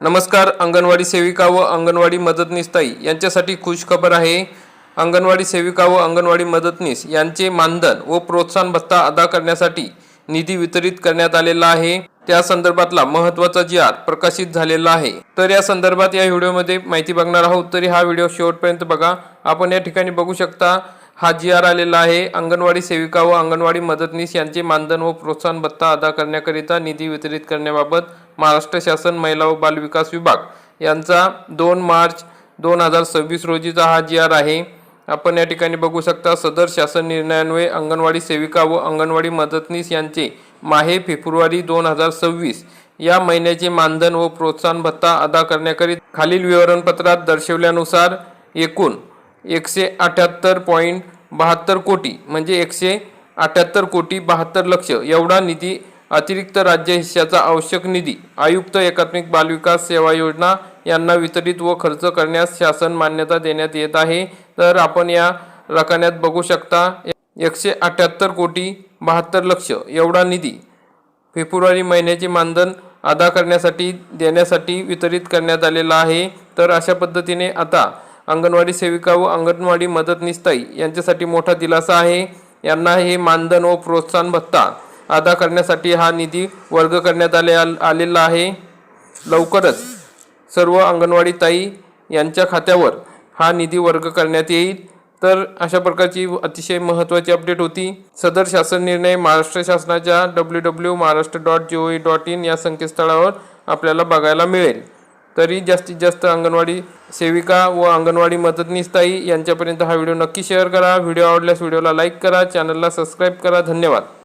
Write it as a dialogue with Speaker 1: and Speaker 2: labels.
Speaker 1: नमस्कार. अंगणवाडी सेविका व अंगणवाडी मदतनीस ताई यांच्यासाठी खुश खबर आहे. अंगणवाडी सेविका व अंगणवाडी मदतनीस यांचे मानधन व प्रोत्साहन भत्ता अदा करण्यासाठी निधी वितरित करण्यात आलेला आहे. त्या संदर्भातला महत्त्वाचा जी.आर. प्रकाशित झालेला आहे. तर या संदर्भात या व्हिडिओमध्ये माहिती बघणार आहोत. तरी हा व्हिडिओ शेवटपर्यंत बघा. आपण या ठिकाणी बघू शकता हा जी.आर. आलेला आहे. अंगणवाडी सेविका व अंगणवाडी मदतनीस यांचे मानधन व प्रोत्साहन भत्ता अदा करण्याकरिता निधी वितरित करण्याबाबत महाराष्ट्र शासन महिला व बाल विकास विभाग यांचा 2 मार्च 2026 रोजीचा हा जी.आर. आहे. आपण या ठिकाणी बघू शकता सदर शासन निर्णयान्वये अंगणवाडी सेविका व अंगणवाडी मदतनीस यांचे माहे फेब्रुवारी 2026 या महिन्याचे मानधन व प्रोत्साहन भत्ता अदा करण्याकरिता खालील विवरणपत्रात दर्शवल्यानुसार एकूण 178.72 कोटी म्हणजे 178 कोटी 72 लक्ष एवढा निधी अतिरिक्त राज्य हिश्श्याचा आवश्यक निधी आयुक्त एकात्मिक बालविकास सेवा योजना यांना वितरित व खर्च करण्यास शासन मान्यता देण्यात येत आहे. तर आपण या रकान्यात बघू शकता 178 कोटी 72 लक्ष एवढा निधी फेब्रुवारी महिन्याचे मानधन अदा करण्यासाठी देण्यासाठी वितरित करण्यात आलेला आहे. तर अशा पद्धतीने आता अंगणवाडी सेविका व अंगणवाडी मदतनीस ताई यांच्यासाठी मोठा दिलासा आहे. यांना हे मानधन व प्रोत्साहन भत्ता अदा करण्यासाठी हा निधी वर्ग करण्यात आलेला आहे. लवकरच सर्व अंगणवाडी ताई यांच्या खात्यावर हा निधी वर्ग करण्यात येईल. तर अशा प्रकारची अतिशय महत्त्वाची अपडेट होती. सदर शासन निर्णय महाराष्ट्र शासनाच्या www.maharashtra.gov.in या संकेतस्थळावर आपल्याला बघायला मिळेल. तरी जास्तीत जास्त अंगणवाडी सेविका व अंगणवाडी मदतनीस ताई यांच्यापर्यंत हा व्हिडिओ नक्की शेअर करा. व्हिडिओ आवडल्यास व्हिडिओला लाईक करा, चॅनलला सबस्क्राईब करा. धन्यवाद.